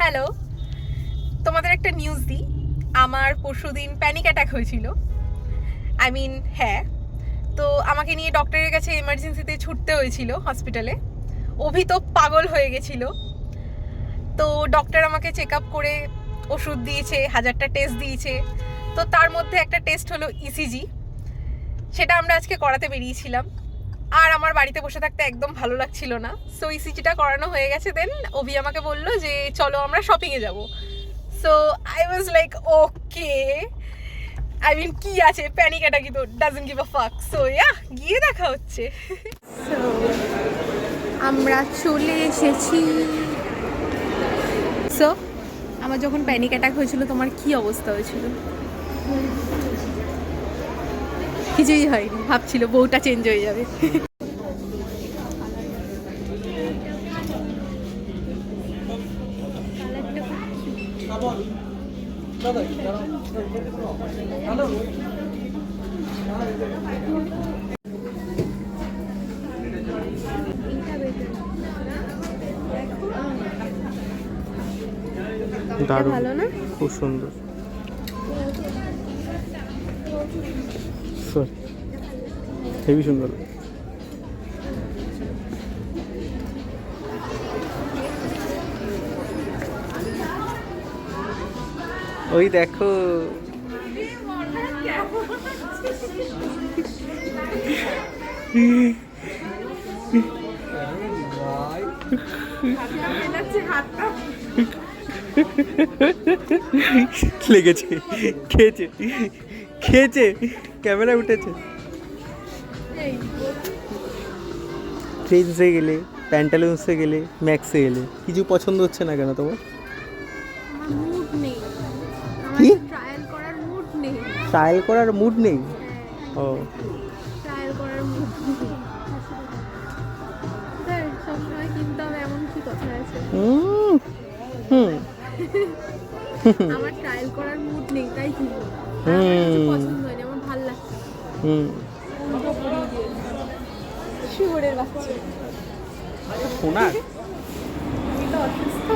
Hello, তোমাদের একটা news দিই। আমার পরশুদিন প্যানিক অ্যাটাক হয়েছিল। হ্যাঁ, তো আমাকে নিয়ে ডক্টরের কাছে এমার্জেন্সিতে ছুটতে হয়েছিল হসপিটালে। অভি তো পাগল হয়ে গেছিল। তো ডক্টর আমাকে চেক আপ করে ওষুধ দিয়েছে, 1000টা টেস্ট দিয়েছে। তো তার মধ্যে একটা টেস্ট হলো ইসিজি। সেটা আমরা আজকে করাতে বেরিয়েছিলাম। আর আমার বাড়িতে বসে থাকতে একদম ভালো লাগছিল না। সো ইসিজিটা করানো হয়ে গেছে। দেন অভি আমাকে বললো যে চলো আমরা শপিংয়ে যাবো। So I was like okay, কি আছে, প্যানিক অ্যাটাকই তো, ডাজন্ট গিভ আ ফাক। সো গিয়ে দেখা হচ্ছে। সো আমরা চলে এসেছি। সো আমার যখন প্যানিক অ্যাটাক হয়েছিল তোমার কি অবস্থা হয়েছিল? কিছুই হয়নি, ভাবছিল বউটা চেঞ্জ হয়ে যাবে। দারুণ, ভালো না? খুব সুন্দর। হেবি সুন্দর। ওই দেখো, লেগেছে, খেয়েছে খেয়েছে, ক্যামেরা উঠেছে। ট্রেন্সে গেলে, প্যান্টালুন্সে গেলে, ম্যাক্সে গেলে কিছু পছন্দ হচ্ছে না কেন তোমার? মুড নেই, কি ট্রায়াল করার মুড নেই। ট্রায়াল করার মুড নেই? ও, ট্রায়াল করার মুড নেই। সবসময় কিনতে হবে এমন কি কথা আছে? আমার ট্রায়াল করার মুড নেই, তাই কিনবো। পছন্দ হয়নি, আমার ভালো লাগছে। শুয়োরের বাচ্চা সোনার। আমি তো অসুস্থ,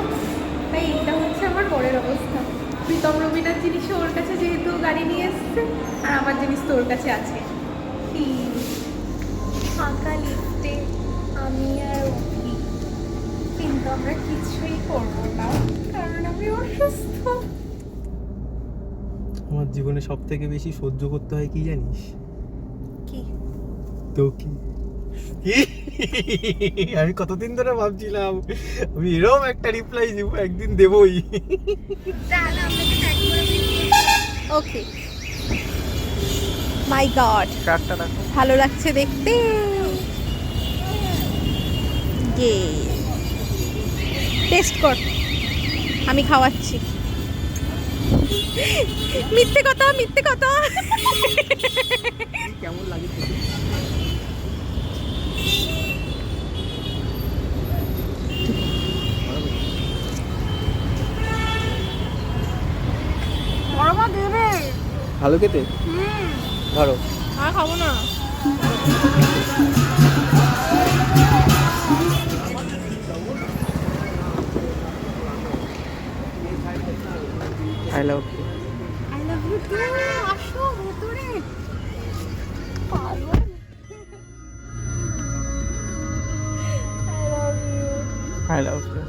তাই এটা হচ্ছে আমার বরের অবস্থা। প্রীতম রবিনার জিনিস ওর কাছে যেহেতু গাড়ি নিয়ে এসছে, আর আমার জিনিস তো ওর কাছে আছে। ফাঁকা লিফটে আমি আর অভি, কিন্তু আমরা কিছুই করবো না কারণ আমি অসুস্থ। আমার জীবনে সব থেকে বেশি সহ্য করতে হয় কি জানিস? কি? তো কি? আমি কতদিন ধরে ভাবছিলাম আমি এরকম একটা রিপ্লাই দিব, একদিন দেবই। ওকে, মাই গড, কার্ডটা রাখো। ভালো লাগছে দেখতে। টেস্ট কর, আমি খাওয়াচ্ছি। মিথ্যে কথা, মিথ্যে কথা। কেমন লাগে? বড়মা দেবে ভালো খেতে? ধরো। আর খাবো না। I love you. I love you too. আসো ভেতরে। পাগল। I love you. I love you.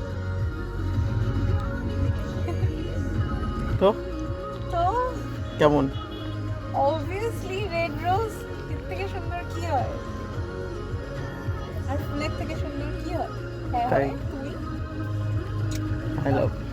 তো তো কেমন? অবভিয়াসলি রেড রোজ এর থেকে সুন্দর কি হয়? আর ফুলের থেকে সুন্দর কি হয়? হ্যাঁ, তাই। তুমি আই লাভ ইউ।